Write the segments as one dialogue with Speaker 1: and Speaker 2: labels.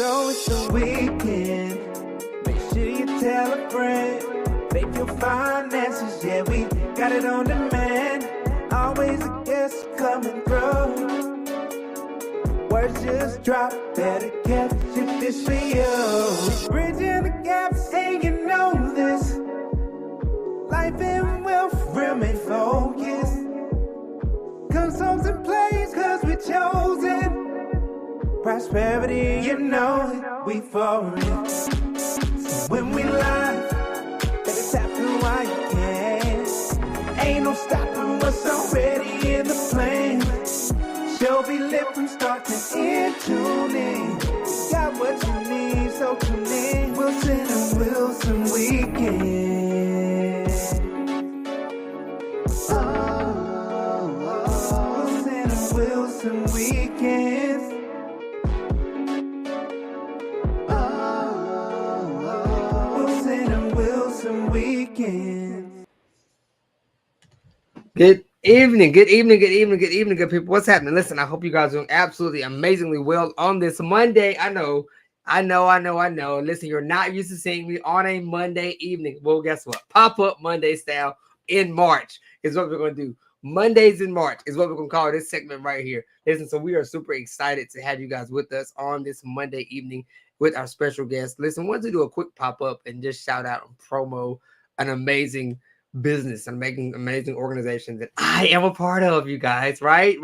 Speaker 1: So it's the weekend. Make sure you tell a friend. Pay your finances, yeah, we got it on demand. Always a guest coming through. Words just drop, better catch if this for you. Bridging the gaps, and you know this. Life and wealth remain focused. Consults in place, cause we chosen. Prosperity, you know it, we for it. So when we live, better tap in while you can. Ain't no stopping what's already in the plan. Show be lit from start to end, tune in. Got what you need, so tune in. Wilson and Wilson Weekend. Wilson and Wilson Weekends. Wilson and Wilson Weekends.
Speaker 2: Good evening, good people. What's happening? Listen, I hope you guys are doing absolutely amazingly well on this Monday. I know. Listen, you're not used to seeing me on a Monday evening. Well, guess what? Pop-up Monday style in March is what we're going to do. Mondays in March is what we're going to call this segment right here. Listen, so we are super excited to have you guys with us on this Monday evening with our special guest. Listen, I wanted to do a quick pop-up and just shout out and promo an amazing business and making amazing organizations that I am a part of, you guys. Right.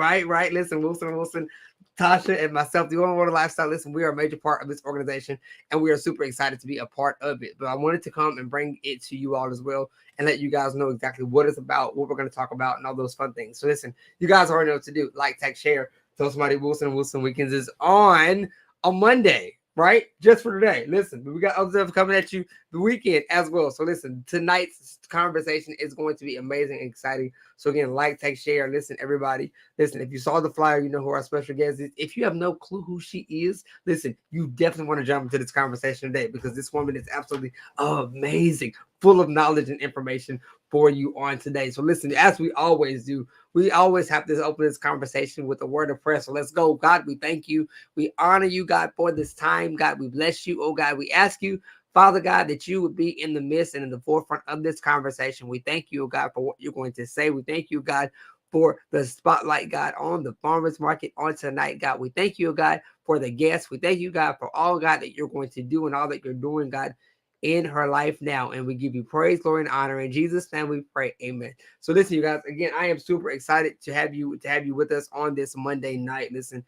Speaker 2: Listen, Wilson, Tasha, and myself, the One World Lifestyle. Listen, we are a major part of this organization, and we are super excited to be a part of it. But I wanted to come and bring it to you all as well and let you guys know exactly what it's about, what we're going to talk about, and all those fun things. So listen, you guys already know what to do. Like, tag, share. Tell somebody Wilson Weekends is on a Monday. Right? Just for today. Listen, we got other stuff coming at you the weekend as well. So listen, tonight's conversation is going to be amazing and exciting. So again, like, take, share. Listen, everybody. Listen, if you saw the flyer, you know who our special guest is. If you have no clue who she is, listen, you definitely want to jump into this conversation today because this woman is absolutely amazing, full of knowledge and information for you on today. So listen, as we always do, we always have to open this conversation with a word of prayer. So let's go. God, we thank you. We honor you, God, for this time. God, we bless you. Oh, God, we ask you, Father God, that you would be in the midst and in the forefront of this conversation. We thank you, oh God, for what you're going to say. We thank you, God, for the spotlight, God, on the farmers market on tonight, God. We thank you, God, for the guests. We thank you, God, for all, God, that you're going to do and all that you're doing, God, in her life now. And we give you praise, glory, and honor. In Jesus' name we pray. Amen. So listen, you guys, again, I am super excited to have you with us on this Monday night. Listen,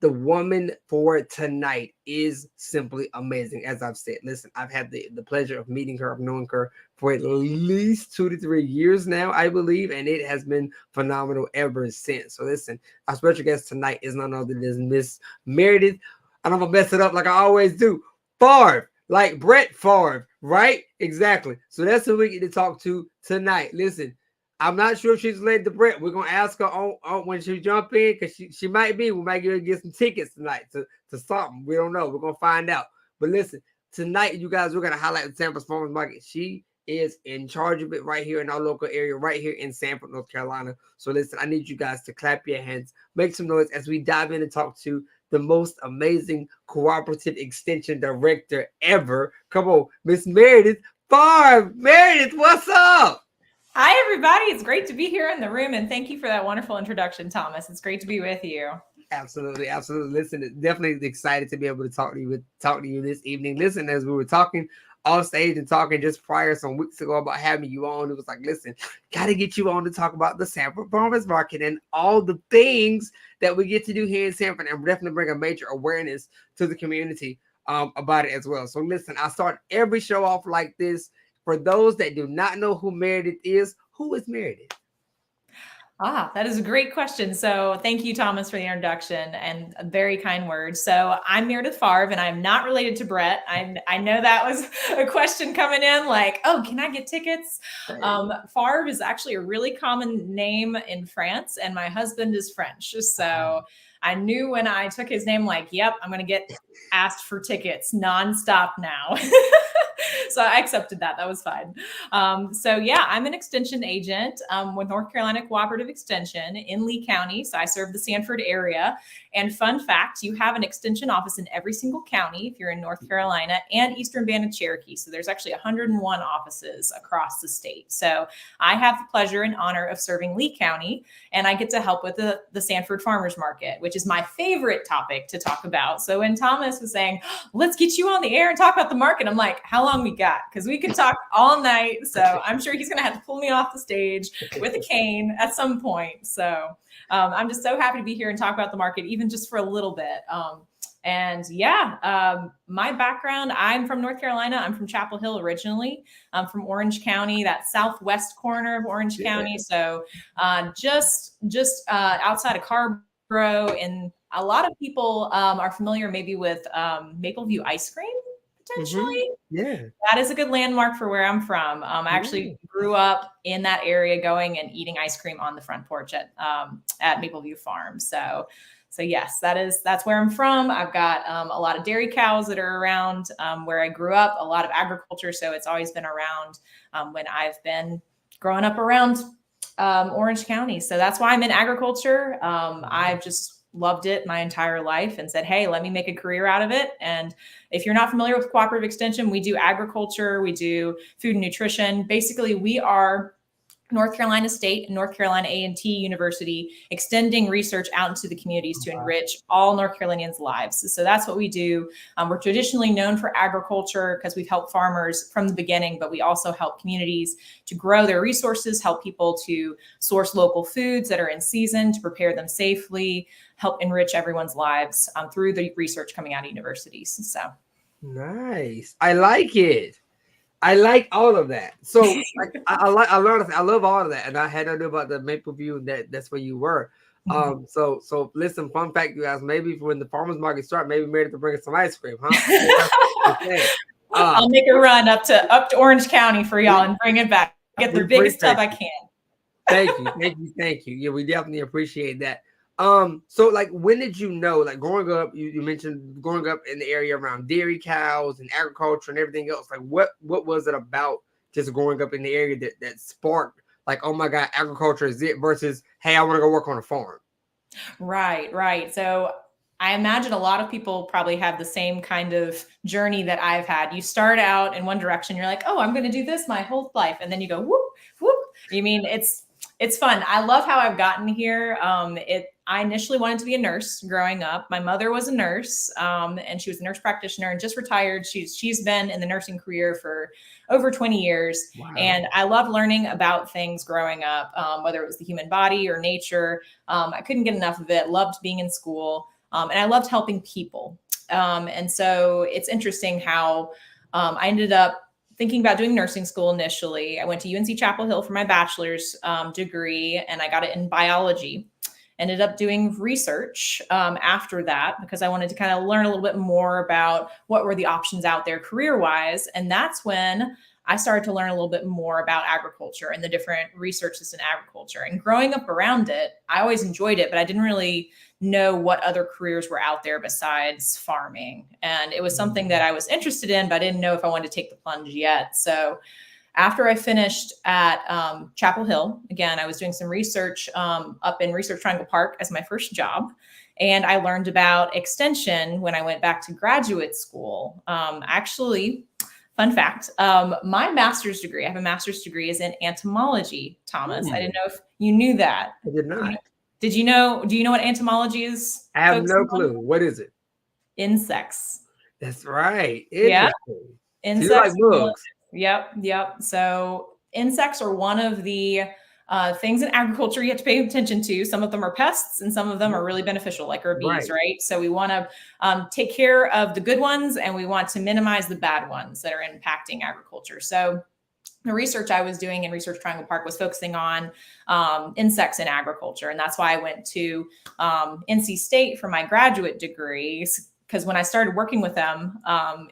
Speaker 2: the woman for tonight is simply amazing. As I've said, listen, I've had the pleasure of meeting her, of knowing her for at least 2 to 3 years now, I believe, and it has been phenomenal ever since. So listen, our special guest tonight is none other than Miss Meredith. And I'm gonna mess it up like I always do. Favre. Like Brett Favre, right? Exactly. So that's who we get to talk to tonight. Listen, I'm not sure if she's related to Brett. We're going to ask her on when she jump in because she might be. We might get some tickets tonight to something. We don't know. We're going to find out. But listen, tonight, you guys, we're going to highlight the Tampa Farmers Market. She is in charge of it right here in our local area, right here in Sanford, North Carolina. So listen, I need you guys to clap your hands, make some noise as we dive in and talk to the most amazing cooperative extension director ever. Come on, Miss Meredith Favre. Meredith, what's up?
Speaker 3: Hi, everybody. It's great to be here in the room, and thank you for that wonderful introduction, Thomas. It's great to be with you.
Speaker 2: Absolutely. Listen, definitely excited to be able to talk to you this evening. Listen, as we were talking off stage and talking just prior some weeks ago about having you on, it was like, listen, got to get you on to talk about the Sanford Farmers Market and all the things that we get to do here in Sanford, and definitely bring a major awareness to the community about it as well. So listen, I start every show off like this. For those that do not know who Meredith is, who is Meredith?
Speaker 3: That is a great question. So thank you, Thomas, for the introduction and a very kind words. So I'm Meredith Favre, and I'm not related to Brett. I know that was a question coming in like, oh, can I get tickets? Favre is actually a really common name in France, and my husband is French. So I knew when I took his name, like, yep, I'm going to get asked for tickets nonstop now. So I accepted that. That was fine. So yeah, I'm an extension agent with North Carolina Cooperative Extension in Lee County. So I serve the Sanford area. And fun fact, you have an extension office in every single county if you're in North Carolina and Eastern Band of Cherokee. So there's actually 101 offices across the state. So I have the pleasure and honor of serving Lee County, and I get to help with the Sanford Farmers Market, which is my favorite topic to talk about. So when Thomas was saying, let's get you on the air and talk about the market, I'm like, how long we got? Because we could talk all night. So I'm sure he's going to have to pull me off the stage with a cane at some point. So I'm just so happy to be here and talk about the market, even just for a little bit. My background, I'm from North Carolina. I'm from Chapel Hill originally. I'm from Orange County, that southwest corner of Orange County. So just outside of Carborough. And a lot of people are familiar maybe with Mapleview ice cream, potentially.
Speaker 2: Yeah.
Speaker 3: That is a good landmark for where I'm from. I actually grew up in that area going and eating ice cream on the front porch at Mapleview Farm. So yes, that's where I'm from. I've got a lot of dairy cows that are around where I grew up, a lot of agriculture. So it's always been around when I've been growing up around Orange County. So that's why I'm in agriculture. I've just loved it my entire life and said, hey, let me make a career out of it. And if you're not familiar with Cooperative Extension, we do agriculture, we do food and nutrition. Basically, we are North Carolina State and North Carolina A&T University, extending research out into the communities to enrich all North Carolinians' lives. So that's what we do. We're traditionally known for agriculture because we've helped farmers from the beginning, but we also help communities to grow their resources, help people to source local foods that are in season, to prepare them safely, help enrich everyone's lives through the research coming out of universities. So
Speaker 2: nice. I like it. I like all of that. So I love all of that, and I had to know about the Mapleview. That's where you were. So listen. Fun fact, you guys. Maybe when the farmers market start, maybe Meredith to bring us some ice cream, huh?
Speaker 3: I'll make a run up to Orange County for y'all and bring it back. Get the biggest tub I can.
Speaker 2: Thank you. Yeah, we definitely appreciate that. So like, when did you know, like growing up, you mentioned growing up in the area around dairy cows and agriculture and everything else, like what was it about just growing up in the area that sparked like, oh my God, agriculture is it versus, hey, I want to go work on a farm?
Speaker 3: Right. So I imagine a lot of people probably have the same kind of journey that I've had. You start out in one direction, you're like, oh, I'm going to do this my whole life. And then you go, whoop, whoop. You mean, it's fun. I love how I've gotten here. I initially wanted to be a nurse growing up. My mother was a nurse, and she was a nurse practitioner and just retired. She's been in the nursing career for over 20 years. Wow. And I loved learning about things growing up, whether it was the human body or nature. I couldn't get enough of it. Loved being in school, and I loved helping people. And so it's interesting how I ended up thinking about doing nursing school initially. I went to UNC Chapel Hill for my bachelor's degree, and I got it in biology. Ended up doing research after that because I wanted to kind of learn a little bit more about what were the options out there career-wise. And that's when I started to learn a little bit more about agriculture and the different researches in agriculture. And growing up around it, I always enjoyed it, but I didn't really know what other careers were out there besides farming. And it was something that I was interested in, but I didn't know if I wanted to take the plunge yet. So after I finished at Chapel Hill, again, I was doing some research up in Research Triangle Park as my first job. And I learned about extension when I went back to graduate school. Actually, fun fact, my master's degree, I have a master's degree, is in entomology, Thomas. I didn't know if you knew that.
Speaker 2: I did not.
Speaker 3: Do you know what entomology is?
Speaker 2: I have no clue. What is it?
Speaker 3: Insects.
Speaker 2: That's right.
Speaker 3: Yeah. Insects.
Speaker 2: So you like bugs.
Speaker 3: Yep. So insects are one of the things in agriculture you have to pay attention to. Some of them are pests and some of them are really beneficial, like our bees, right? So we want to take care of the good ones and we want to minimize the bad ones that are impacting agriculture. So the research I was doing in Research Triangle Park was focusing on insects in agriculture. And that's why I went to NC State for my graduate degree. Because when I started working with them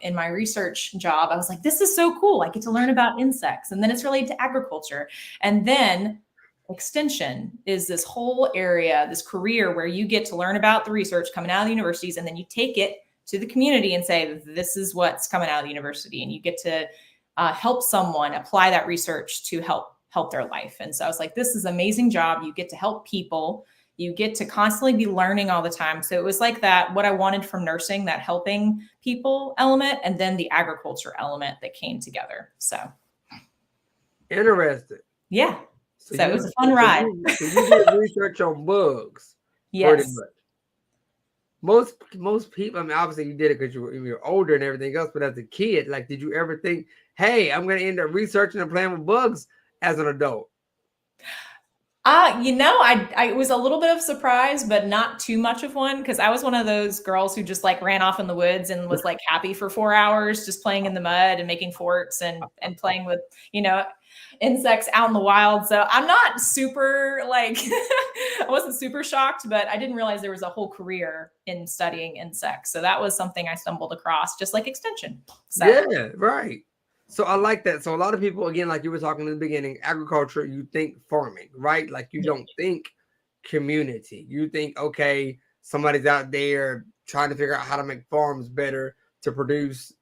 Speaker 3: in my research job, I was like, this is so cool. I get to learn about insects. And then it's related to agriculture. And then extension is this whole area, this career where you get to learn about the research coming out of the universities. And then you take it to the community and say, this is what's coming out of the university. And you get to help someone apply that research to help their life. And so I was like, this is an amazing job. You get to help people. You get to constantly be learning all the time. So it was like that, what I wanted from nursing, that helping people element, and then the agriculture element that came together. So
Speaker 2: interesting.
Speaker 3: Yeah. So it was a fun ride.
Speaker 2: So you did research on bugs.
Speaker 3: Yes.
Speaker 2: Most people, I mean, obviously you did it because you were older and everything else, but as a kid, like, did you ever think, hey, I'm going to end up researching and playing with bugs as an adult?
Speaker 3: I was a little bit of a surprise, but not too much of one, because I was one of those girls who just like ran off in the woods and was like happy for 4 hours just playing in the mud and making forts and playing with, insects out in the wild. So I'm not super like, I wasn't super shocked, but I didn't realize there was a whole career in studying insects. So that was something I stumbled across, just like extension. So.
Speaker 2: Yeah, right. So I like that. So a lot of people, again, like you were talking in the beginning, agriculture, you think farming, right? Like you don't think community. You think, okay, somebody's out there trying to figure out how to make farms better to produce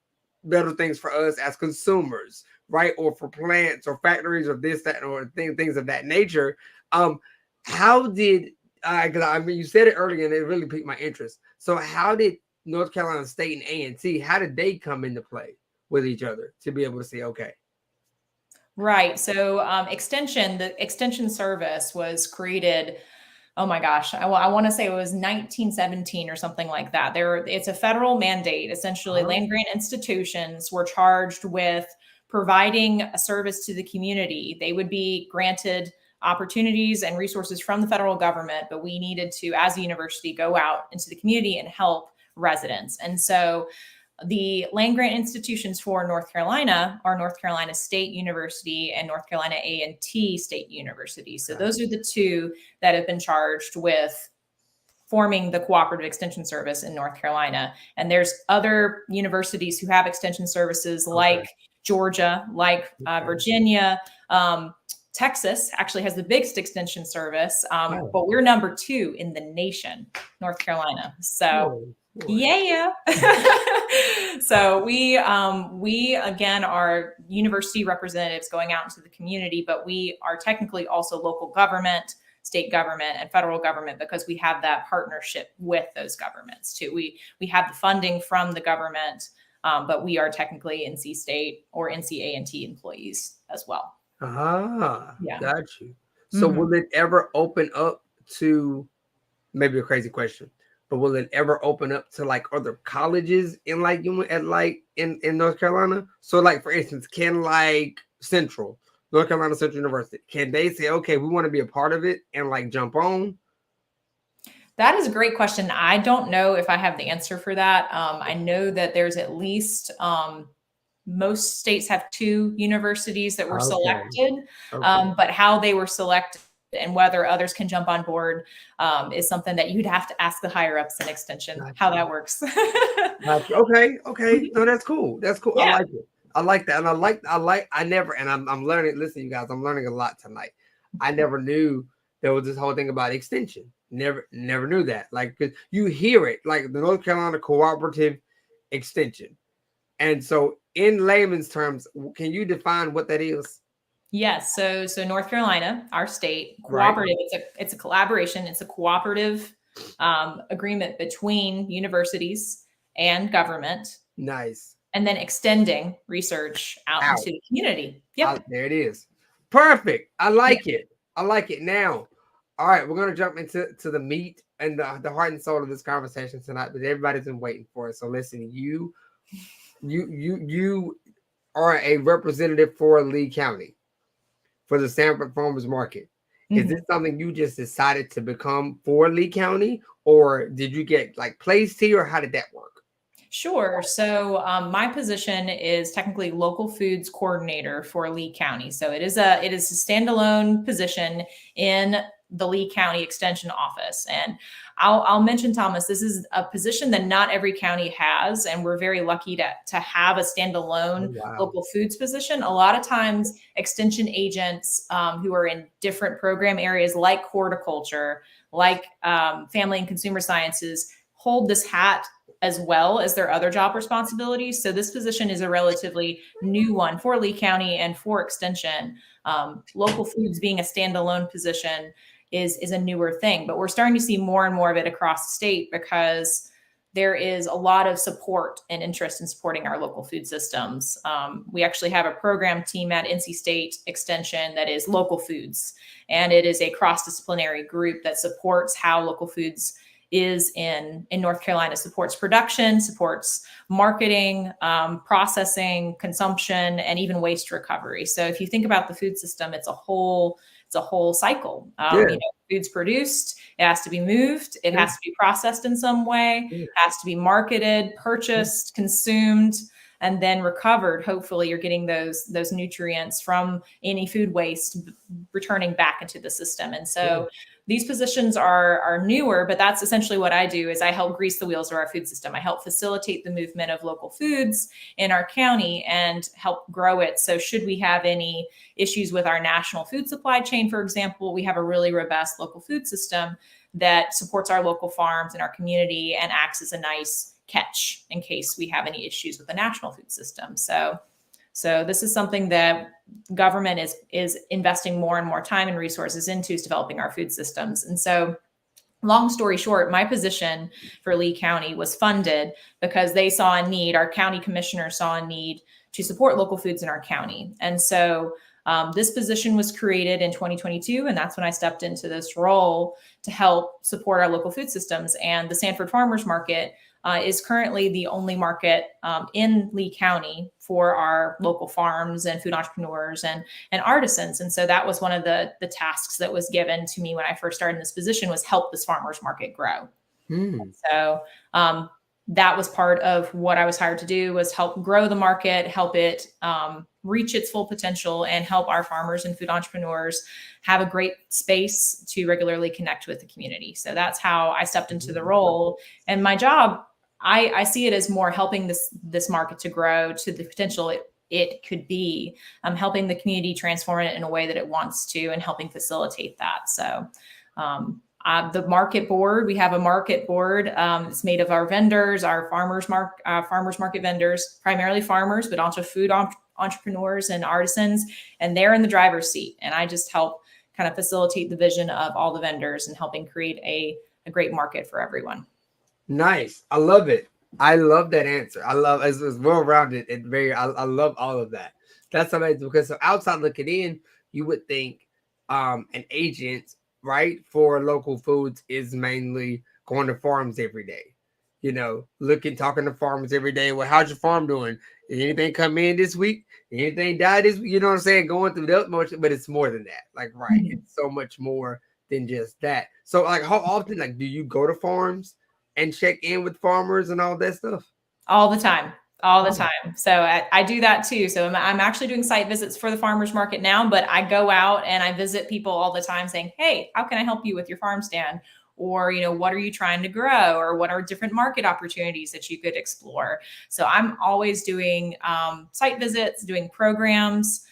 Speaker 2: better things for us as consumers, right? Or for plants or factories or this, that, or things of that nature. How did, because I mean, you said it earlier and it really piqued my interest. So how did North Carolina State and A&T, how did they come into play with each other to be able to say, okay?
Speaker 3: Right. So the extension service was created, oh my gosh, I want to say it was 1917 or something like that. It's a federal mandate. Essentially, land grant institutions were charged with providing a service to the community. They would be granted opportunities and resources from the federal government, but we needed to, as a university, go out into the community and help residents. And so the land grant institutions for North Carolina are North Carolina State University and North Carolina A&T State University. So those are the two that have been charged with forming the cooperative extension service in North Carolina. And there's other universities who have extension services like Georgia, like Virginia. Texas actually has the biggest extension service, but we're number 2 in the nation, North Carolina. So yeah. So we again are university representatives going out into the community, but we are technically also local government, state government, and federal government, because we have that partnership with those governments too. We have the funding from the government, but we are technically NC State or NC A&T employees as well.
Speaker 2: Yeah. Got you. So will it ever open up to, maybe a crazy question, but will it ever open up to like other colleges in like in North Carolina? So like, for instance, can like North Carolina Central University, can they say, okay, we want to be a part of it and like jump on?
Speaker 3: That is a great question. I don't know if I have the answer for that. I know that there's at least most states have 2 universities that were selected, but how they were selected and whether others can jump on board is something that you'd have to ask the higher ups in extension, how that works.
Speaker 2: Okay. No, that's cool. That's cool.
Speaker 3: Yeah.
Speaker 2: I like it. I like that. And I'm learning. Listen, you guys, I'm learning a lot tonight. I never knew there was this whole thing about extension. Never knew that. Like, cause you hear it, like the North Carolina Cooperative Extension. And so in layman's terms, can you define what that is?
Speaker 3: Yes. So North Carolina, our state, cooperative, it's a collaboration. It's a cooperative agreement between universities and government.
Speaker 2: Nice.
Speaker 3: And then extending research out into the community. Yep.
Speaker 2: There it is. Perfect. I like it. I like it. Now, all right, we're going to jump into the meat and the heart and soul of this conversation tonight, but everybody's been waiting for it. So listen, you are a representative for Lee County, for the Sanford Farmers Market. Is this something you just decided to become for Lee County, or did you get like placed here, or how did that work?
Speaker 3: Sure. So my position is technically local foods coordinator for Lee County. So it is a standalone position in the Lee County Extension Office. And I'll mention, Thomas, this is a position that not every county has, and we're very lucky to have a standalone local foods position. A lot of times extension agents who are in different program areas like horticulture, like family and consumer sciences, hold this hat as well as their other job responsibilities. So this position is a relatively new one for Lee County and for Extension. Local foods being a standalone position is a newer thing, but we're starting to see more and more of it across the state because there is a lot of support and interest in supporting our local food systems. We actually have a program team at NC State Extension that is local foods, and it is a cross-disciplinary group that supports how local foods is in North Carolina, supports production, supports marketing, processing, consumption, and even waste recovery. So if you think about the food system, it's a whole cycle. Food's produced, it has to be moved, it has to be processed in some way, it has to be marketed, purchased, consumed, and then recovered. Hopefully you're getting those nutrients from any food waste returning back into the system. And so these positions are newer, but that's essentially what I do is I help grease the wheels of our food system. I help facilitate the movement of local foods in our county and help grow it. So should we have any issues with our national food supply chain, for example, we have a really robust local food system that supports our local farms and our community and acts as a nice catch in case we have any issues with the national food system. So this is something that government is investing more and more time and resources into, is developing our food systems. And so long story short, my position for Lee County was funded because they saw a need, our county commissioner saw a need to support local foods in our county. And so this position was created in 2022, and that's when I stepped into this role to help support our local food systems. And the Sanford Farmers Market is currently the only market in Lee County for our local farms and food entrepreneurs and artisans. And so that was one of the tasks that was given to me when I first started in this position, was help this farmers market grow. So that was part of what I was hired to do, was help grow the market, help it reach its full potential, and help our farmers and food entrepreneurs have a great space to regularly connect with the community. So that's how I stepped into the role. And my job, I see it as more helping this market to grow to the potential it could be, helping the community transform it in a way that it wants to, and helping facilitate that. So the market board, we have a market board. It's made of our vendors, our farmers market vendors, primarily farmers, but also food entrepreneurs and artisans, and they're in the driver's seat. And I just help kind of facilitate the vision of all the vendors and helping create a great market for everyone.
Speaker 2: Nice. I love it. I love that answer. I love it's well-rounded and I love all of that. That's amazing, because so outside looking in, you would think an agent, right, for local foods is mainly going to farms every day. Talking to farmers every day. Well, how's your farm doing? Did anything come in this week? Anything died this week? You know what I'm saying? Going through that much, but it's more than that. Like, right. It's so much more than just that. So like, how often, like, do you go to farms and check in with farmers and all that stuff?
Speaker 3: All the time. So I do that too. So I'm actually doing site visits for the farmers market now, but I go out and I visit people all the time saying, hey, how can I help you with your farm stand? Or, what are you trying to grow? Or what are different market opportunities that you could explore? So I'm always doing site visits, doing programs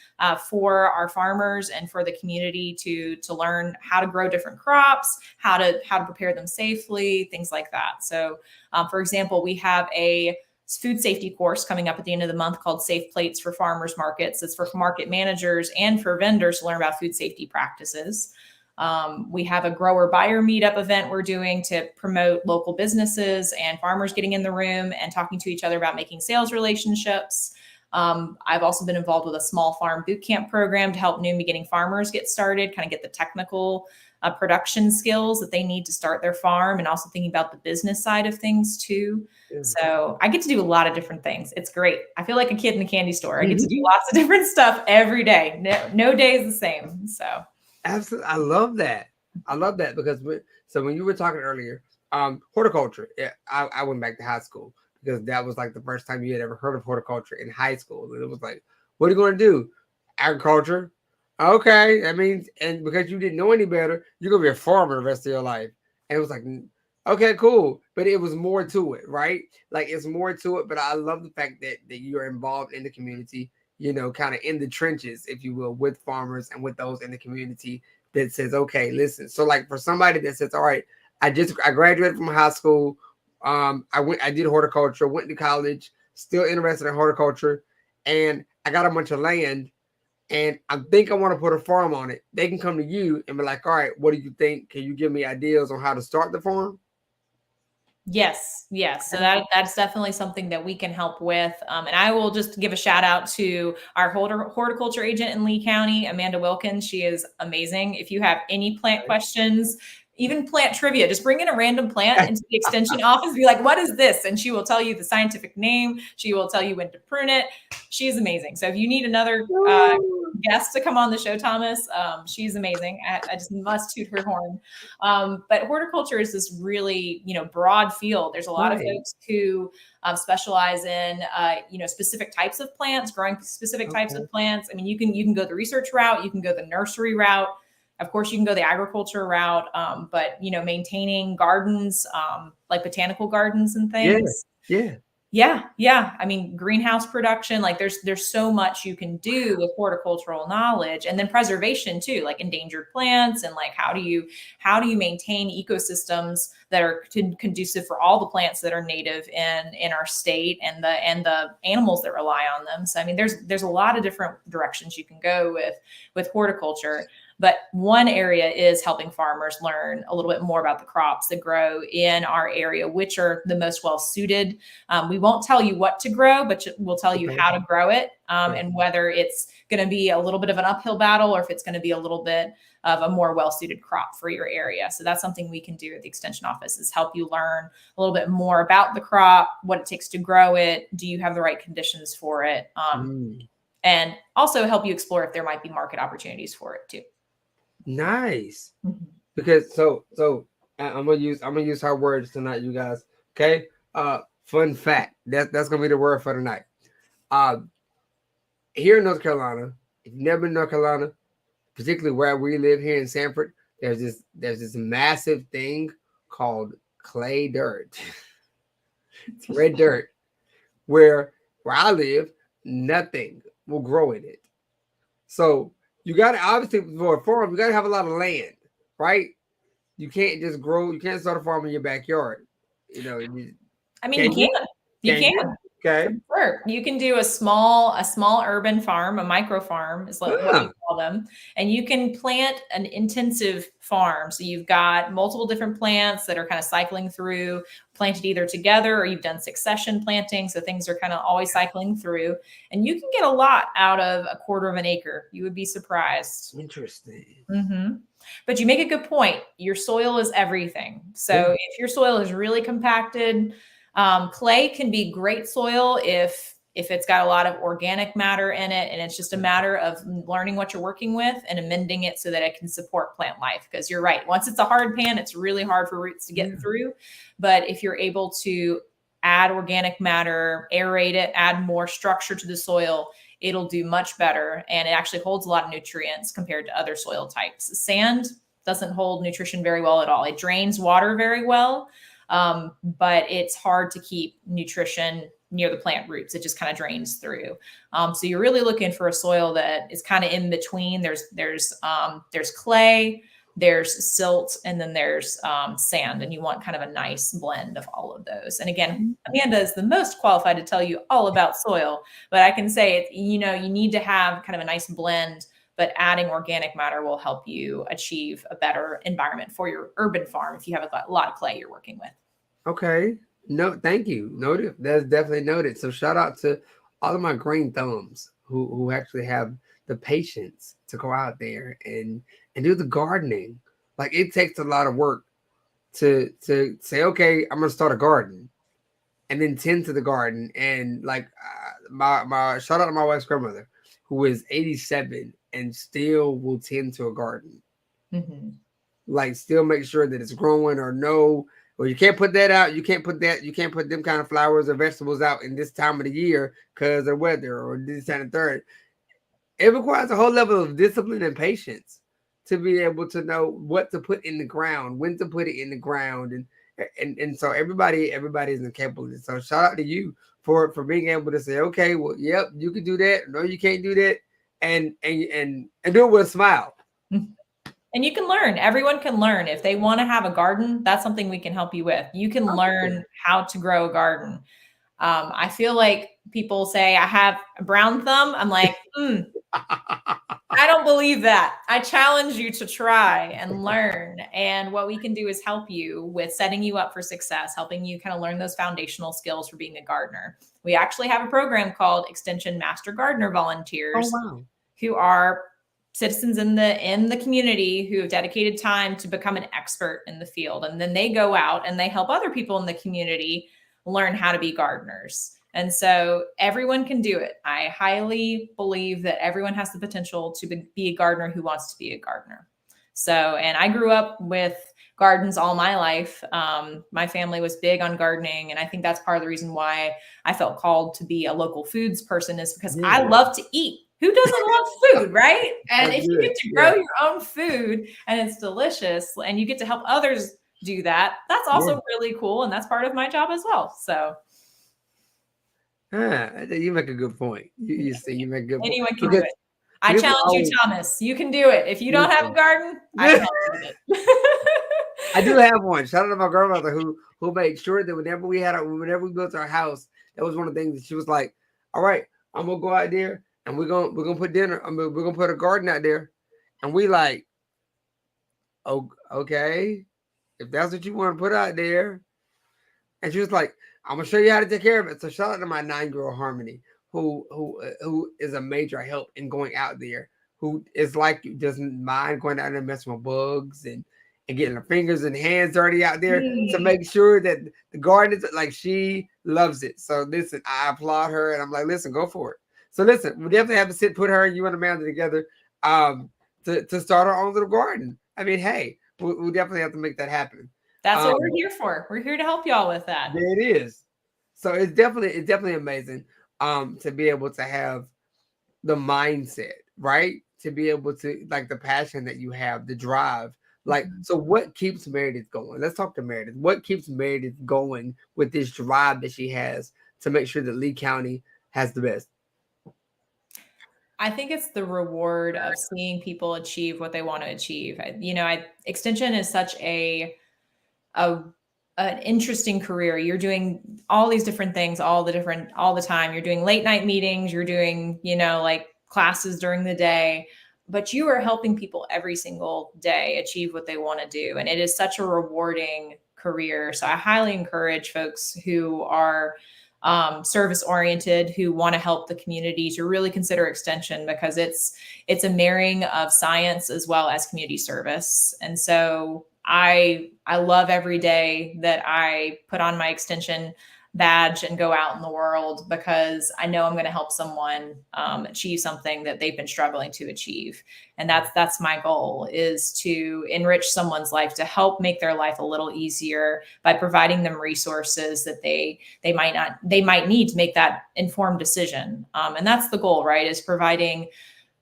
Speaker 3: for our farmers and for the community to learn how to grow different crops, how to prepare them safely, things like that. So, for example, we have a food safety course coming up at the end of the month called Safe Plates for Farmers Markets. It's for market managers and for vendors to learn about food safety practices. We have a grower buyer meetup event we're doing to promote local businesses and farmers getting in the room and talking to each other about making sales relationships. I've also been involved with a small farm boot camp program to help new beginning farmers get started, kind of get the technical production skills that they need to start their farm, and also thinking about the business side of things too. Yeah. So I get to do a lot of different things. It's great. I feel like a kid in a candy store. I get to do lots of different stuff every day. No day is the same. So
Speaker 2: absolutely. I love that because when you were talking earlier, horticulture, I went back to high school because that was like the first time you had ever heard of horticulture in high school. And it was like, what are you going to do? Agriculture. Okay. I mean, and because you didn't know any better, you're going to be a farmer the rest of your life. And it was like, okay, cool. But it was more to it, right? Like, it's more to it. But I love the fact that you're involved in the community, kind of in the trenches, if you will, with farmers and with those in the community that says, okay, listen. So like for somebody that says, all right, I graduated from high school. I did horticulture, went to college, still interested in horticulture, and I got a bunch of land, and I think I want to put a farm on it. They can come to you and be like, all right, what do you think? Can you give me ideas on how to start the farm?
Speaker 3: Yes. So that's definitely something that we can help with. And I will just give a shout out to our horticulture agent in Lee County, Amanda Wilkins. She is amazing. If you have any plant questions, even plant trivia, just bring in a random plant into the extension office, be like, what is this? And she will tell you the scientific name. She will tell you when to prune it. She is amazing. So if you need another guest to come on the show, Thomas, she's amazing. I just must toot her horn. But horticulture is this really, broad field. There's a lot of folks who specialize in, specific types of plants, growing specific types of plants. I mean, you can go the research route, you can go the nursery route. Of course, you can go the agriculture route, but maintaining gardens, like botanical gardens and things. Yeah. I mean, greenhouse production, like there's so much you can do with horticultural knowledge, and then preservation too, like endangered plants, and like how do you maintain ecosystems that are conducive for all the plants that are native in our state, and the animals that rely on them. So I mean, there's a lot of different directions you can go with horticulture. But one area is helping farmers learn a little bit more about the crops that grow in our area, which are the most well suited. We won't tell you what to grow, but we'll tell you how to grow it, and whether it's going to be a little bit of an uphill battle or if it's going to be a little bit of a more well suited crop for your area. So that's something we can do at the extension office, is help you learn a little bit more about the crop, what it takes to grow it. Do you have the right conditions for it? And also help you explore if there might be market opportunities for it too.
Speaker 2: Nice. Because so I'm gonna use her words tonight, you guys. Okay. Fun fact. That's gonna be the word for tonight. Here in North Carolina, if you've never been to North Carolina, particularly where we live here in Sanford, there's this massive thing called clay dirt. It's red dirt. Where I live, nothing will grow in it. So you got to, obviously, for a farm, you got to have a lot of land, right? You can't just grow. You can't start a farm in your backyard. You can. You can. Okay.
Speaker 3: Sure. You can do a small urban farm, a micro farm is what we call them. And you can plant an intensive farm. So you've got multiple different plants that are kind of cycling through, planted either together, or you've done succession planting. So things are kind of always cycling through, and you can get a lot out of a quarter of an acre. You would be surprised.
Speaker 2: Interesting.
Speaker 3: But you make a good point. Your soil is everything. So if your soil is really compacted, clay can be great soil if it's got a lot of organic matter in it, and it's just a matter of learning what you're working with and amending it so that it can support plant life. Because you're right, once it's a hard pan, it's really hard for roots to get through. But if you're able to add organic matter, aerate it, add more structure to the soil, it'll do much better. And it actually holds a lot of nutrients compared to other soil types. Sand doesn't hold nutrition very well at all. It drains water very well. But it's hard to keep nutrition near the plant roots. It just kind of drains through. So you're really looking for a soil that is kind of in between. There's clay, there's silt, and then there's sand, and you want kind of a nice blend of all of those. And again, Amanda is the most qualified to tell you all about soil, but I can say you need to have kind of a nice blend. But adding organic matter will help you achieve a better environment for your urban farm if you have a lot of clay you're working with.
Speaker 2: Okay. No, thank you. Noted. That's definitely noted. So shout out to all of my green thumbs who actually have the patience to go out there and do the gardening. Like, it takes a lot of work to say, okay, I'm gonna start a garden, and then tend to the garden. And like my shout out to my wife's grandmother, who is 87 and still will tend to a garden. Like, still make sure that it's growing, or you can't put that out. You can't put them kind of flowers or vegetables out in this time of the year because of weather or this and the third. It requires a whole level of discipline and patience to be able to know what to put in the ground, when to put it in the ground. And so everybody isn't capable of it. So shout out to you for being able to say, okay, well, yep, you can do that. No, you can't do that. And do it with a smile.
Speaker 3: And you can learn. Everyone can learn. If they want to have a garden, that's something we can help you with. You can learn how to grow a garden. I feel like people say I have a brown thumb. I'm like, I don't believe that. I challenge you to try and learn. And what we can do is help you with setting you up for success, helping you kind of learn those foundational skills for being a gardener. We actually have a program called Extension Master Gardener Volunteers, who are citizens in the community who have dedicated time to become an expert in the field. And then they go out and they help other people in the community learn how to be gardeners. And so everyone can do it. I highly believe that everyone has the potential to be a gardener who wants to be a gardener. So, and I grew up with gardens all my life. My family was big on gardening. And I think that's part of the reason why I felt called to be a local foods person, is because I love to eat. Who doesn't love food, right? And if you get to grow your own food and it's delicious and you get to help others do that, that's also really cool. And that's part of my job as well. So.
Speaker 2: You make a good point. You see, you make a good point.
Speaker 3: Anyone can do it. I challenge you, Thomas. You can do it. If you don't have a garden, I challenge it.
Speaker 2: I do have one. Shout out to my grandmother who made sure that whenever we built our house, that was one of the things that she was like, "All right, I'm gonna go out there and we're gonna put dinner. We're gonna put a garden out there," and we like, "Oh, okay, if that's what you want to put out there," and she was like, "I'm gonna show you how to take care of it." So shout out to my 9-year-old Harmony, who is a major help in going out there, who is like, doesn't mind going out there and messing with bugs and getting her fingers and hands dirty out there to make sure that the garden is like, she loves it. So listen, I applaud her and I'm like, listen, go for it. So listen, we definitely have to put her and you and Amanda together to start our own little garden. I mean, hey, we definitely have to make that happen.
Speaker 3: That's what we're here for. We're here to help y'all with that.
Speaker 2: There it is. So it's definitely amazing to be able to have the mindset, right? To be able to, like, the passion that you have, the drive. Like, so what keeps Meredith going? Let's talk to Meredith. What keeps Meredith going with this drive that she has to make sure that Lee County has the best?
Speaker 3: I think it's the reward of seeing people achieve what they want to achieve. Extension is such an interesting career. You're doing all these different things all the time. You're doing late night meetings, you're doing, like classes during the day, but you are helping people every single day achieve what they want to do. And it is such a rewarding career. So I highly encourage folks who are service oriented, who want to help the community, to really consider Extension, because it's a marrying of science as well as community service. And so I love every day that I put on my Extension badge and go out in the world, because I know I'm going to help someone achieve something that they've been struggling to achieve. And that's my goal, is to enrich someone's life, to help make their life a little easier by providing them resources that they might need to make that informed decision. And that's the goal, right? Is providing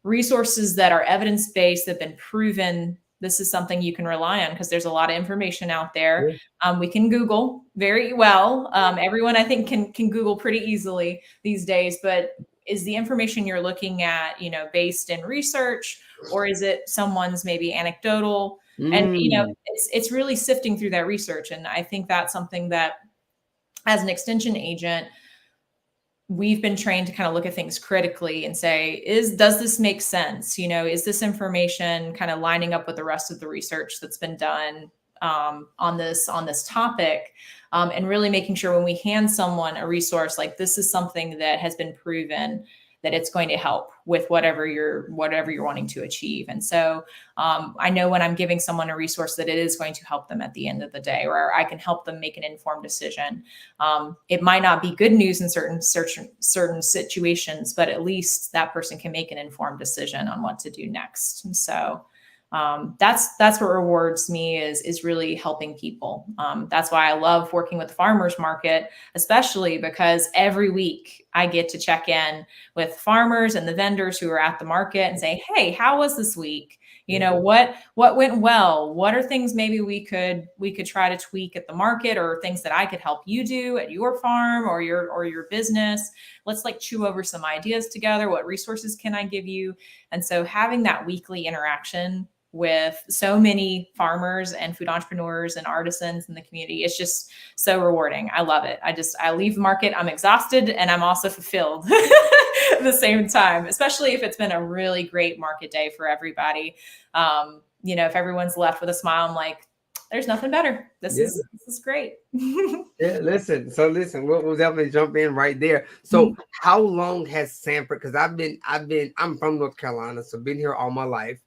Speaker 3: resources that are evidence-based, that have been proven. This is something you can rely on, because there's a lot of information out there. We can Google very well. Everyone, I think, can Google pretty easily these days, but is the information you're looking at, based in research, or is it someone's maybe anecdotal? And, it's really sifting through that research. And I think that's something that, as an Extension agent, we've been trained to kind of look at things critically and say, does this make sense? Is this information kind of lining up with the rest of the research that's been done on this topic? And really making sure when we hand someone a resource, like, this is something that has been proven that it's going to help with whatever you're wanting to achieve. And so I know when I'm giving someone a resource that it is going to help them at the end of the day, or I can help them make an informed decision. It might not be good news in certain situations, but at least that person can make an informed decision on what to do next. And so that's what rewards me, is really helping people. That's why I love working with the farmers market, especially because every week I get to check in with farmers and the vendors who are at the market and say, hey, how was this week? What went well? What are things maybe we could try to tweak at the market, or things that I could help you do at your farm or your business? Let's chew over some ideas together. What resources can I give you? And so having that weekly interaction with so many farmers and food entrepreneurs and artisans in the community. It's just so rewarding. I love it. I leave the market, I'm exhausted and I'm also fulfilled at the same time, especially if it's been a really great market day for everybody. If everyone's left with a smile, I'm like, there's nothing better. This is great.
Speaker 2: Yeah, listen. We'll definitely jump in right there. So how long has Sanford, because I'm from North Carolina, so been here all my life.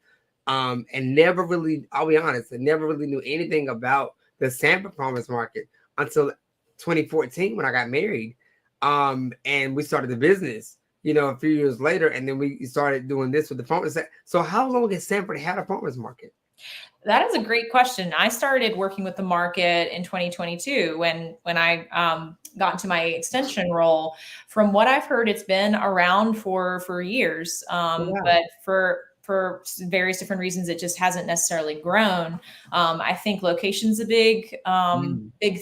Speaker 2: And never really, I'll be honest, I never really knew anything about the Sanford Farmers Market until 2014 when I got married. And we started the business, a few years later, and then we started doing this with the farmers. So how long has Sanford had a farmers market?
Speaker 3: That is a great question. I started working with the market in 2022 when I got into my extension role. From what I've heard, it's been around for years, but for various different reasons, it just hasn't necessarily grown. I think location's a big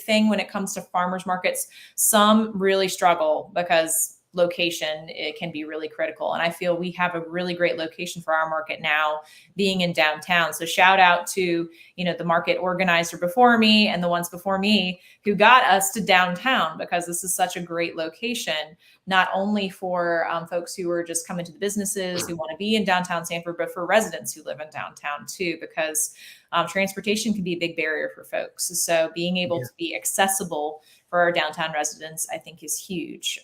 Speaker 3: thing when it comes to farmers markets. Some really struggle because location, it can be really critical. And I feel we have a really great location for our market now, being in downtown. So shout out to, the market organizer before me and the ones before me who got us to downtown, because this is such a great location, not only for folks who are just coming to the businesses who want to be in downtown Sanford, but for residents who live in downtown too, because transportation can be a big barrier for folks. So being able to be accessible for our downtown residents, I think is huge.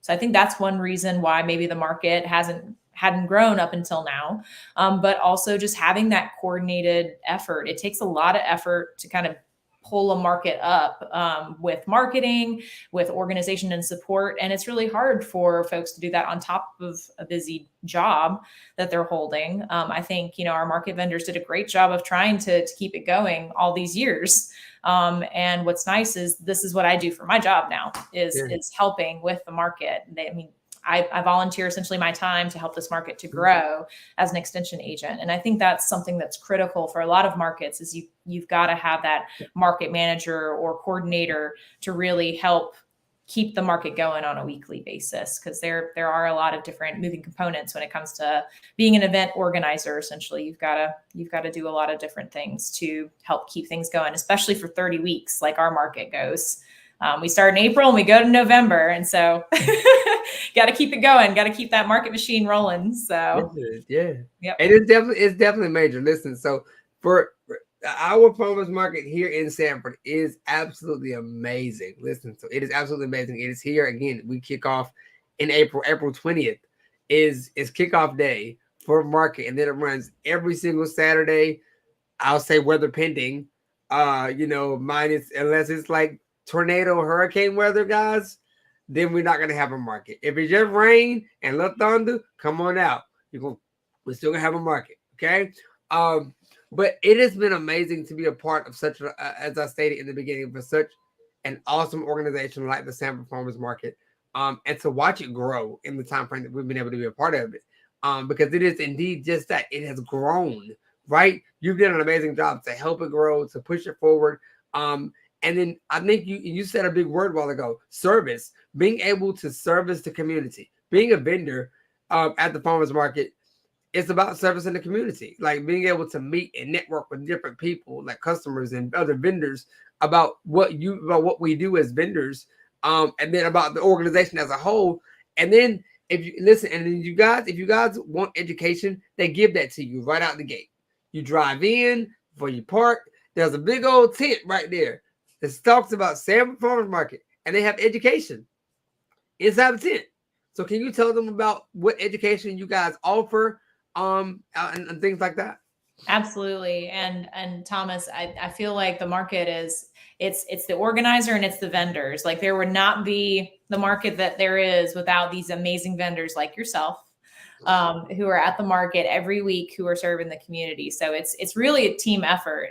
Speaker 3: So I think that's one reason why maybe the market hadn't grown up until now, but also just having that coordinated effort. It takes a lot of effort to kind of pull a market up with marketing, with organization and support. And it's really hard for folks to do that on top of a busy job that they're holding. I think, our market vendors did a great job of trying to keep it going all these years. And what's nice is this is what I do for my job now is helping with the market. I volunteer essentially my time to help this market to grow as an extension agent. And I think that's something that's critical for a lot of markets is you've got to have that market manager or coordinator to really help keep the market going on a weekly basis, because there are a lot of different moving components when it comes to being an event organizer. Essentially, you've got to do a lot of different things to help keep things going, especially for 30 weeks like our market goes. We start in April and we go to November, and so got to keep it going, got to keep that market machine rolling. So
Speaker 2: and it's definitely major. Listen, so for our farmers market here in Sanford is absolutely amazing. Listen, so it is absolutely amazing. It is here again. We kick off in April 20th is kickoff day for market, and then it runs every single Saturday. I'll say weather pending, minus unless it's like tornado hurricane weather, guys, then we're not gonna have a market. If it's just rain and little thunder, come on out. We're still gonna have a market, okay? But it has been amazing to be a part of such as I stated in the beginning, for such an awesome organization like the Sanford Farmers Market, and to watch it grow in the time frame that we've been able to be a part of it, because it is indeed just that. It has grown, right? You've done an amazing job to help it grow, to push it forward. And then I think you said a big word a while ago, service, being able to service the community, being a vendor at the farmers market. It's about servicing the community, like being able to meet and network with different people, like customers and other vendors, about what we do as vendors, and then about the organization as a whole. And then if you listen, and then if you guys want education, they give that to you right out the gate. You drive in before you park. There's a big old tent right there that talks about Sanford Farmers Market, and they have education inside the tent. So can you tell them about what education you guys offer, and things like that?
Speaker 3: Absolutely. And Thomas, I feel like the market it's the organizer and it's the vendors. Like there would not be the market that there is without these amazing vendors like yourself, who are at the market every week, who are serving the community. So it's really a team effort.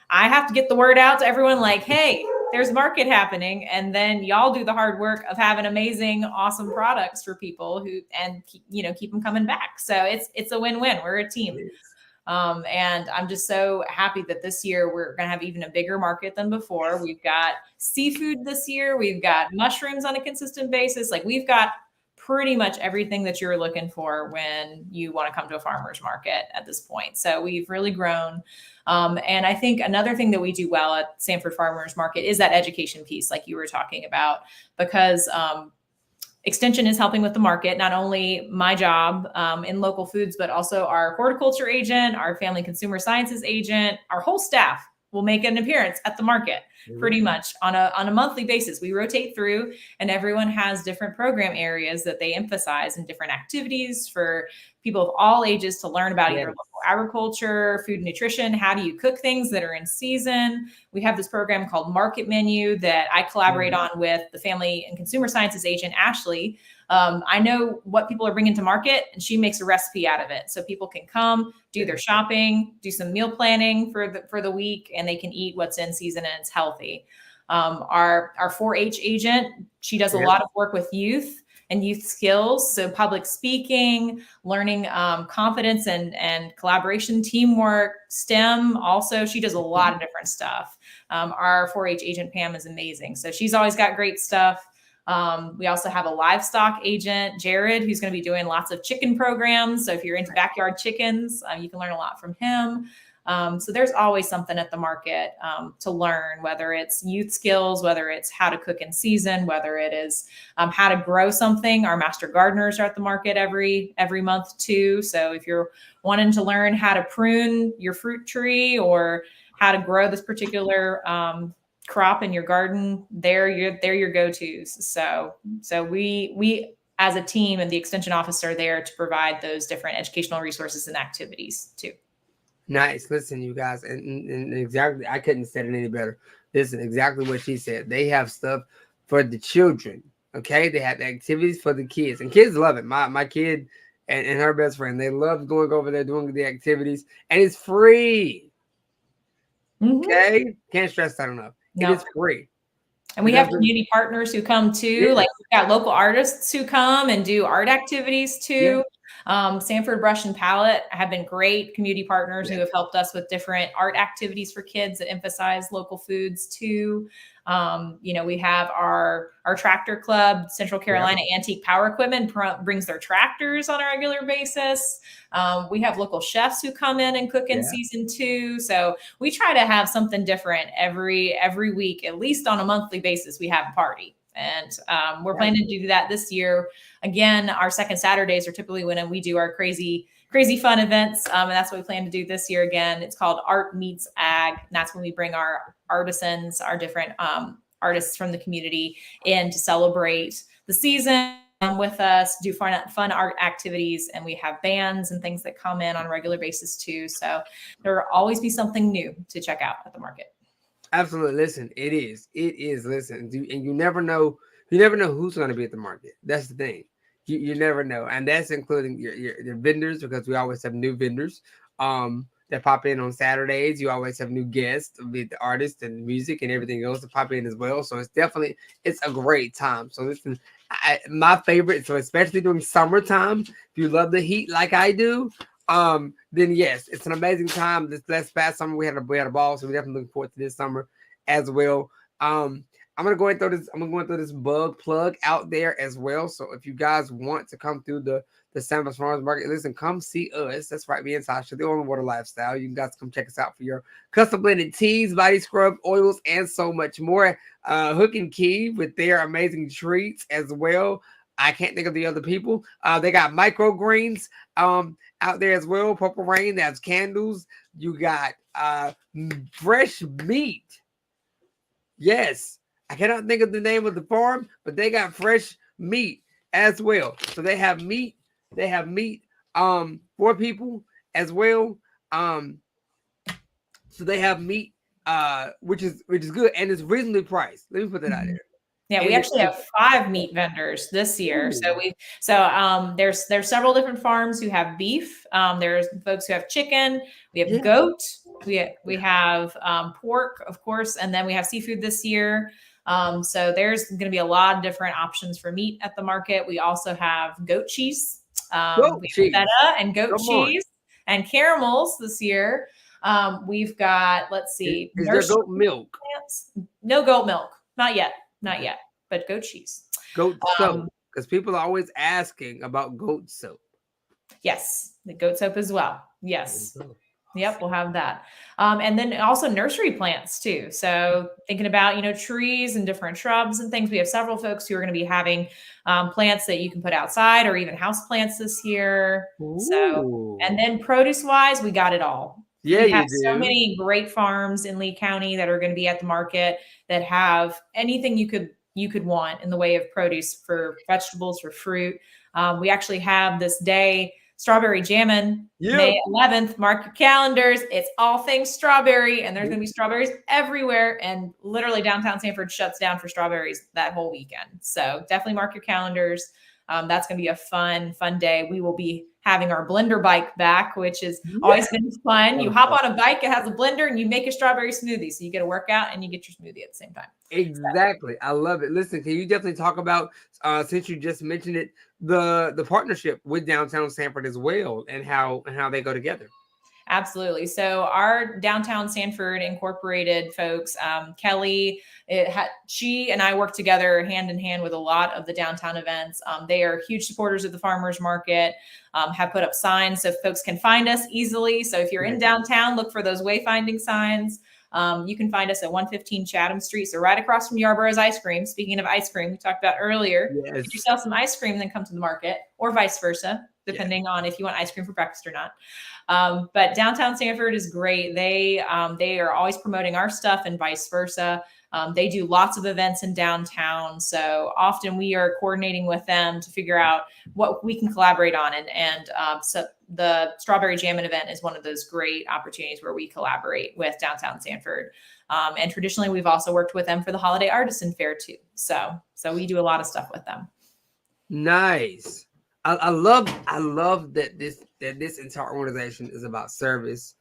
Speaker 3: I have to get the word out to everyone, like, hey, there's market happening, and then y'all do the hard work of having amazing, awesome products for people and keep them coming back. So it's a win-win. We're a team. And I'm just so happy that this year we're going to have even a bigger market than before. We've got seafood this year. We've got mushrooms on a consistent basis. Like we've got pretty much everything that you're looking for when you want to come to a farmer's market at this point. So we've really grown. And I think another thing that we do well at Sanford Farmers Market is that education piece, like you were talking about, because Extension is helping with the market, not only my job in local foods, but also our horticulture agent, our family consumer sciences agent, our whole staff will make an appearance at the market pretty much on a monthly basis. We rotate through, and everyone has different program areas that they emphasize and different activities for people of all ages to learn about either local agriculture, food and nutrition. How do you cook things that are in season? We have this program called Market Menu that I collaborate on with the family and consumer sciences agent, Ashley. I know what people are bringing to market, and she makes a recipe out of it. So people can come, do their shopping, do some meal planning for the week, and they can eat what's in season and it's healthy. Our 4-H agent, she does a lot of work with youth and youth skills. So public speaking, learning confidence and collaboration, teamwork, STEM. Also, she does a lot of different stuff. Our 4-H agent, Pam, is amazing. So she's always got great stuff. We also have a livestock agent, Jared, who's going to be doing lots of chicken programs. So if you're into backyard chickens, you can learn a lot from him. So there's always something at the market to learn, whether it's youth skills, whether it's how to cook in season, whether it is how to grow something. Our master gardeners are at the market every month too. So if you're wanting to learn how to prune your fruit tree or how to grow this particular crop in your garden, they're your go-tos. So we as a team and the extension office are there to provide those different educational resources and activities too.
Speaker 2: Nice. Listen, you guys, and exactly, I couldn't have said it any better. Listen, exactly what she said. They have stuff for the children. Okay, they have activities for the kids, and kids love it. My kid and her best friend, they love going over there doing the activities, and it's free. Okay, can't stress that enough. It is free.
Speaker 3: And we have community partners who come too. Like we've got local artists who come and do art activities too. Sanford Brush and Palette have been great community partners who have helped us with different art activities for kids that emphasize local foods too. We have our tractor club, Central Carolina Antique Power Equipment brings their tractors on a regular basis. We have local chefs who come in and cook in season too. So we try to have something different every week, at least on a monthly basis. We have a party. And we're planning to do that this year. Again, our second Saturdays are typically when we do our crazy fun events. And that's what we plan to do this year again. It's called Art Meets Ag. And that's when we bring our artisans, our different artists from the community in to celebrate the season with us, do fun art activities. And we have bands and things that come in on a regular basis too. So there will always be something new to check out at the market.
Speaker 2: Absolutely. Listen, it is. Listen, and you never know who's going to be at the market. That's the thing. You never know. And that's including your vendors, because we always have new vendors that pop in on Saturdays. You always have new guests, the artists and music and everything else to pop in as well. So it's a great time. So listen, my favorite, so especially during summertime, if you love the heat like I do, then yes, it's an amazing time. This past summer we had a ball, so we're definitely looking forward to this summer as well. I'm gonna go and throw this bug plug out there as well. So if you guys want to come through the Sanford Farmers Market, listen, come see us. That's right, me and Tasha, the On Water Lifestyle. You guys come check us out for your custom blended teas, body scrub, oils, and so much more. Hook and Key with their amazing treats as well. I can't think of the other people. They got microgreens out there as well. Purple Rain, that's candles. You got fresh meat. Yes, I cannot think of the name of the farm, but they got fresh meat as well. So they have meat. They have meat for people as well. So they have meat, which is good, and it's reasonably priced. Let me put that out there.
Speaker 3: Yeah, we actually have 5 meat vendors this year. So there's several different farms who have beef. There's folks who have chicken. We have goat. We have pork, of course, and then we have seafood this year. So there's going to be a lot of different options for meat at the market. We also have goat cheese, feta and goat cheese and caramels this year. We've got, let's see,
Speaker 2: is there goat milk?
Speaker 3: No goat milk, not yet, but goat cheese.
Speaker 2: Goat because people are always asking about goat soap.
Speaker 3: Yes, the goat soap as well. Yes.
Speaker 2: Awesome.
Speaker 3: Yep, we'll have that. And then also nursery plants too. So thinking about, trees and different shrubs and things. We have several folks who are going to be having plants that you can put outside or even house plants this year. So, and
Speaker 2: Ooh.
Speaker 3: then produce wise, we got it all.
Speaker 2: Yeah,
Speaker 3: We have
Speaker 2: you
Speaker 3: so
Speaker 2: do.
Speaker 3: many great farms in Lee County that are going to be at the market that have anything you could want in the way of produce for vegetables, for fruit. We actually have this day, strawberry jammin',
Speaker 2: Yep.
Speaker 3: May 11th. Mark your calendars. It's all things strawberry, and there's going to be strawberries everywhere. And literally, downtown Sanford shuts down for strawberries that whole weekend. So definitely mark your calendars. That's going to be a fun day. We will be having our blender bike back, which has always been fun. You hop on a bike, it has a blender, and you make a strawberry smoothie. So you get a workout and you get your smoothie at the same time.
Speaker 2: Exactly. I love it. Listen, can you definitely talk about, since you just mentioned it, the partnership with downtown Sanford as well, and how they go together?
Speaker 3: Absolutely. So our downtown Sanford Incorporated folks, Kelly, she and I work together hand in hand with a lot of the downtown events. They are huge supporters of the farmers market, have put up signs so folks can find us easily. So if you're in downtown, look for those wayfinding signs. You can find us at 115 Chatham Street. So right across from Yarborough's Ice Cream. Speaking of ice cream, we talked about earlier,
Speaker 2: Yes.
Speaker 3: get yourself some ice cream and then come to the market, or vice versa, depending on if you want ice cream for breakfast or not. But downtown Sanford is great. They are always promoting our stuff and vice versa. They do lots of events in downtown. So often we are coordinating with them to figure out what we can collaborate on. So the Strawberry Jammin' event is one of those great opportunities where we collaborate with downtown Sanford. And traditionally, we've also worked with them for the Holiday Artisan Fair too. So we do a lot of stuff with them.
Speaker 2: Nice. I love that this entire organization is about service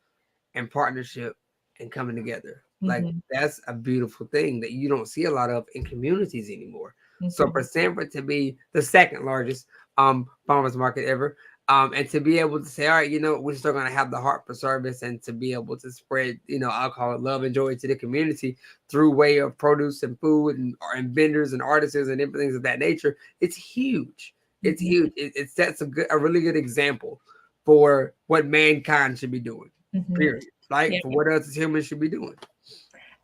Speaker 2: and partnership and coming together. Like, that's a beautiful thing that you don't see a lot of in communities anymore. So for Sanford to be the second largest farmers market ever, and to be able to say, all right, we're still going to have the heart for service, and to be able to spread, I'll call it love and joy to the community through way of produce and food and vendors and artisans and things of that nature. It's huge. It's huge. It sets a really good example for what mankind should be doing. Period. Like, for what else humans should be doing.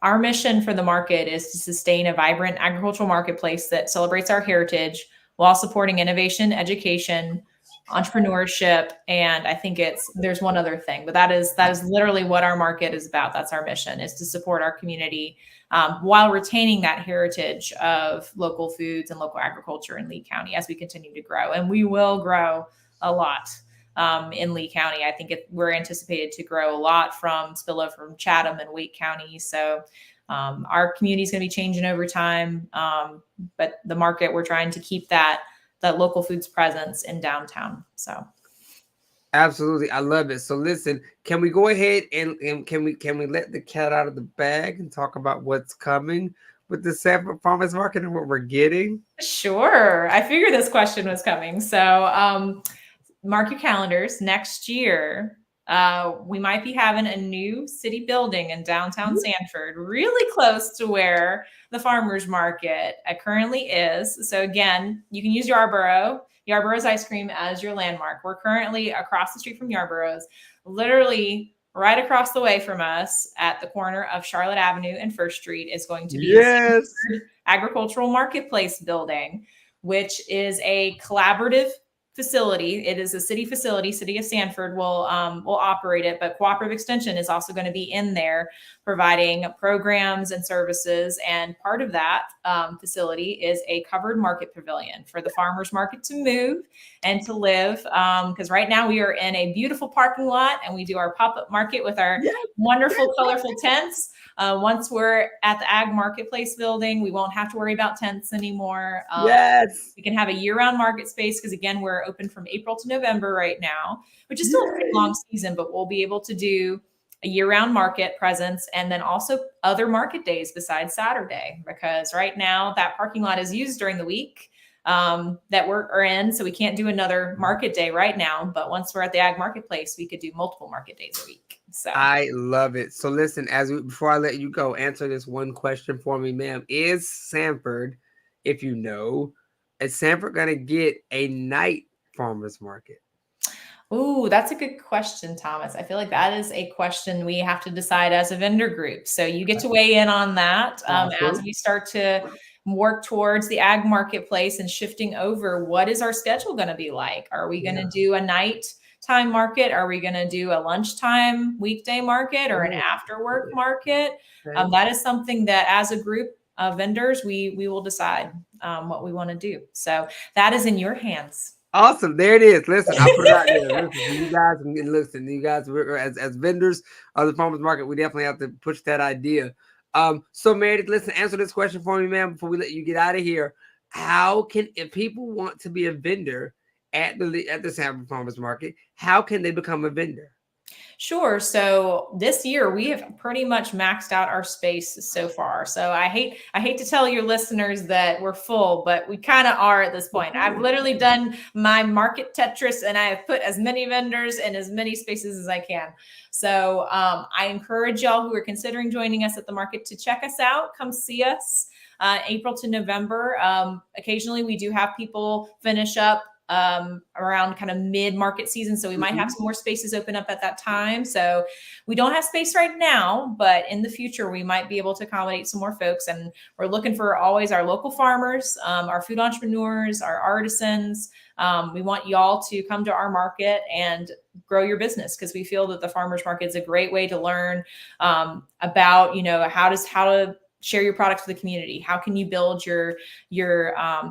Speaker 3: Our mission for the market is to sustain a vibrant agricultural marketplace that celebrates our heritage while supporting innovation, education, entrepreneurship, and I think there's one other thing, but that is literally what our market is about. That's our mission, is to support our community while retaining that heritage of local foods and local agriculture in Lee County as we continue to grow. And we will grow a lot in Lee County. I think we're anticipated to grow a lot from spillover from Chatham and Wake County. So our community is going to be changing over time. But the market, we're trying to keep that local foods presence in downtown. So
Speaker 2: absolutely, I love it. So listen, can we go ahead and can we let the cat out of the bag and talk about what's coming with the Sanford Farmers Market and what we're getting?
Speaker 3: Sure. I figured this question was coming. So mark your calendars. Next year, we might be having a new city building in downtown Sanford, really close to where the farmers market currently is. So again, you can use Yarborough's Ice Cream as your landmark. We're currently across the street from Yarborough's, literally right across the way from us at the corner of Charlotte Avenue and First Street is going to be a agricultural marketplace building, which is a collaborative facility. It is a city facility. City of Sanford will operate it, but Cooperative Extension is also going to be in there providing programs and services. And part of that facility is a covered market pavilion for the farmers market to move and to live. Because right now we are in a beautiful parking lot and we do our pop-up market with our wonderful, colorful tents. Once we're at the Ag Marketplace building, we won't have to worry about tents anymore. We can have a year-round market space because, again, we're open from April to November right now, which is still a pretty long season, but we'll be able to do a year-round market presence and then also other market days besides Saturday, because right now that parking lot is used during the week that we're in, so we can't do another market day right now. But once we're at the Ag Marketplace, we could do multiple market days a week. So
Speaker 2: I love it. So listen, before I let you go, answer this one question for me, ma'am. Is Sanford, if you know, is Sanford going to get a night farmers market?
Speaker 3: Ooh, that's a good question, Thomas. I feel like that is a question we have to decide as a vendor group. So you get to weigh in on that as we start to work towards the ag marketplace and shifting over. What is our schedule going to be like? Are we going to do a nighttime market? Are we going to do a lunchtime weekday market or an after work market? That is something that as a group of vendors, we will decide what we want to do. So that is in your hands.
Speaker 2: Awesome. There it is. Listen, I put it out there. Listen, you guys, as vendors of the farmers market, we definitely have to push that idea. So Meredith, listen, answer this question for me, ma'am, before we let you get out of here. How can, if people want to be a vendor at the Sanford Farmers Market, how can they become a vendor?
Speaker 3: Sure. So this year we have pretty much maxed out our space so far. So I hate to tell your listeners that we're full, but we kind of are at this point. I've literally done my market Tetris and I have put as many vendors in as many spaces as I can. So I encourage y'all who are considering joining us at the market to check us out. Come see us April to November. Occasionally we do have people finish up around kind of mid-market season. So we might have some more spaces open up at that time. So we don't have space right now, but in the future, we might be able to accommodate some more folks. And we're looking for always our local farmers, our food entrepreneurs, our artisans. We want y'all to come to our market and grow your business because we feel that the farmers market is a great way to learn about, how to share your products with the community. How can you build your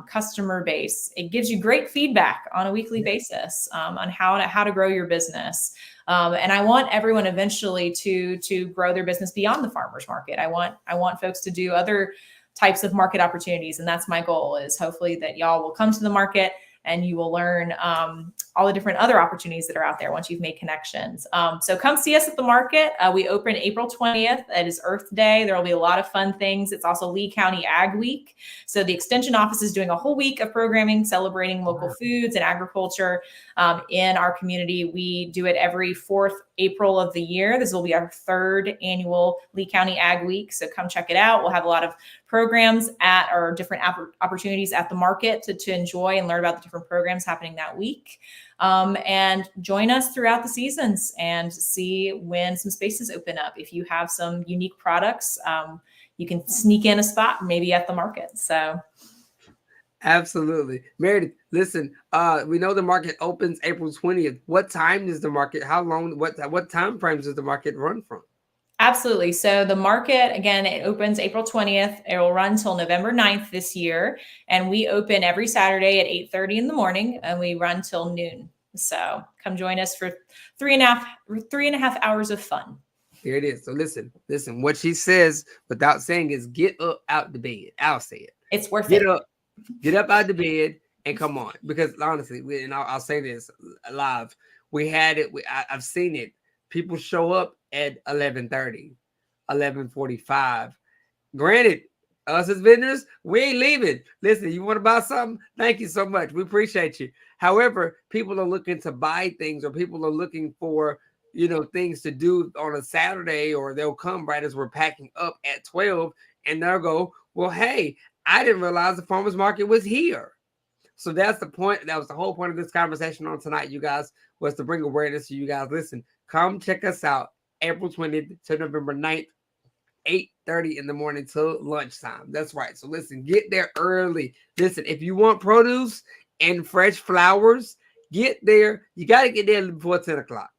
Speaker 3: customer base? It gives you great feedback on a weekly basis on how to grow your business. And I want everyone eventually to grow their business beyond the farmers market. I want folks to do other types of market opportunities. And that's my goal, is hopefully that y'all will come to the market and you will learn all the different other opportunities that are out there once you've made connections. So come see us at the market. We open April 20th. It is Earth Day. There will be a lot of fun things. It's also Lee County Ag Week. So the Extension Office is doing a whole week of programming, celebrating local foods and agriculture in our community. We do it every 4th April of the year. This will be our 3rd annual Lee County Ag Week. So come check it out. We'll have a lot of programs or different opportunities at the market to enjoy and learn about the different programs happening that week. And join us throughout the seasons and see when some spaces open up. If you have some unique products, you can sneak in a spot maybe at the market. So
Speaker 2: absolutely. Meredith, listen, we know the market opens April 20th. What time is the market? How long, what time frames does the market run from?
Speaker 3: Absolutely. So the market, again, it opens April 20th. It will run till November 9th this year. And we open every Saturday at 8:30 in the morning and we run till noon. So come join us for 3.5 hours of fun.
Speaker 2: There it is. So listen, what she says without saying is get up out the bed. I'll say it.
Speaker 3: It's worth it.
Speaker 2: Get up out the bed and come on. Because honestly, and I'll say this live. We had it. I've seen it. People show up at 11:30, 11:45. Granted, us as vendors, we ain't leaving. Listen, you want to buy something? Thank you so much. We appreciate you. However, people are looking to buy things, or people are looking for, things to do on a Saturday, or they'll come right as we're packing up at 12 and they'll go, well, hey, I didn't realize the farmers market was here. So that's the point. That was the whole point of this conversation on tonight, you guys, was to bring awareness to you guys. Listen, come check us out April 20th to November 9th, 8:30 in the morning till lunchtime. That's right. So listen, get there early. Listen, if you want produce and fresh flowers, get there. You got to get there before 10 o'clock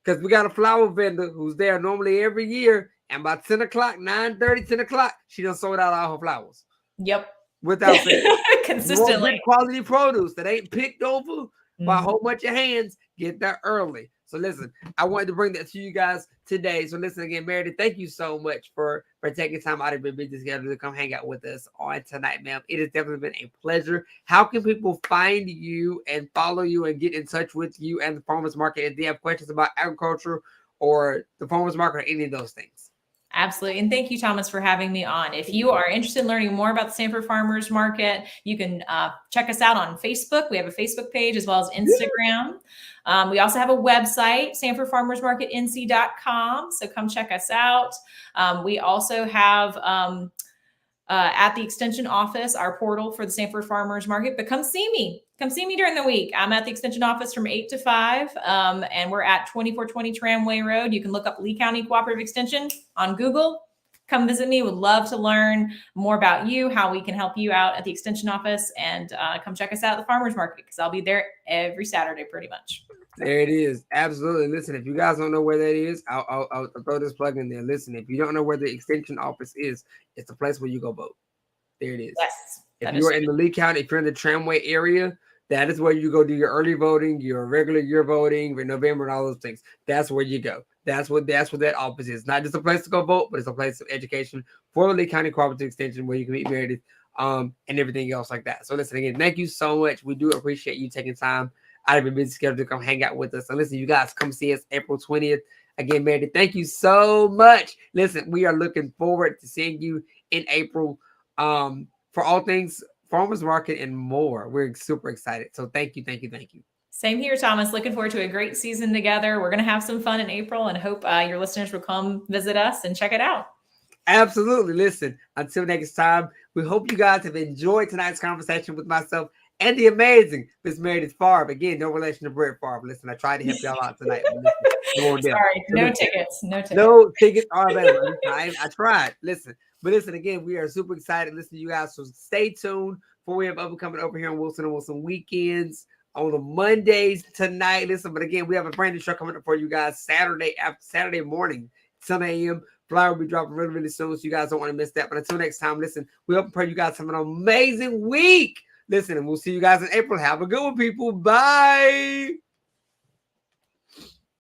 Speaker 2: because we got a flower vendor who's there normally every year. And by 10 o'clock, 9:30, 10 o'clock, she done sold out all her flowers.
Speaker 3: Yep.
Speaker 2: Without fail.
Speaker 3: Consistently.
Speaker 2: Quality produce that ain't picked over by a whole bunch of hands. Get there early. So listen, I wanted to bring that to you guys today. So listen again, Meredith, thank you so much for taking time out of your busy schedule to come hang out with us on tonight, ma'am. It has definitely been a pleasure. How can people find you and follow you and get in touch with you and the farmers market if they have questions about agriculture or the farmers market or any of those things?
Speaker 3: Absolutely. And thank you, Thomas, for having me on. If you are interested in learning more about the Sanford Farmers Market, you can check us out on Facebook. We have a Facebook page as well as Instagram. We also have a website, sanfordfarmersmarketnc.com. So come check us out. We also have at the Extension office, our portal for the Sanford Farmers Market. But come see me. Come see me during the week. I'm at the Extension office from 8 to 5, and we're at 2420 Tramway Road. You can look up Lee County Cooperative Extension on Google. Come visit me. Would love to learn more about you, how we can help you out at the Extension office, and come check us out at the Farmers Market, because I'll be there every Saturday pretty much.
Speaker 2: There it is. Absolutely. Listen, if you guys don't know where that is, I'll throw this plug in there. Listen, if you don't know where the Extension office is, it's the place where you go vote. There it is.
Speaker 3: Yes.
Speaker 2: If you're in the Lee County, if you're in the Tramway area, that is where you go do your early voting, your regular year voting, for November, and all those things. That's where you go. That's what that office is. Not just a place to go vote, but it's a place of education for the Lee County Cooperative Extension, where you can meet Meredith and everything else like that. So listen, again, thank you so much. We do appreciate you taking time out of your busy schedule to come hang out with us. And listen, you guys, come see us April 20th. Again, Meredith, thank you so much. Listen, we are looking forward to seeing you in April for all things Farmers Market and more. We're super excited. So thank you, thank you, thank you.
Speaker 3: Same here, Thomas. Looking forward to a great season together. We're going to have some fun in April, and hope your listeners will come visit us and check it out.
Speaker 2: Absolutely. Listen, until next time, we hope you guys have enjoyed tonight's conversation with myself and the amazing Miss Meredith Favre. Again, no relation to Brett Favre. Listen, I tried to help y'all out tonight.
Speaker 3: Sorry, no tickets.
Speaker 2: No tickets are available. I tried. Listen, but listen, again, we are super excited. Listen to you guys. So stay tuned for we have upcoming over here on Wilson and Wilson weekends on the Mondays tonight. Listen, but again, we have a brand new show coming up for you guys Saturday morning, 7 a.m. Flyer will be dropping really, really soon, so you guys don't want to miss that. But until next time, listen, we hope and pray you guys have an amazing week. Listen, and we'll see you guys in April. Have a good one, people. Bye.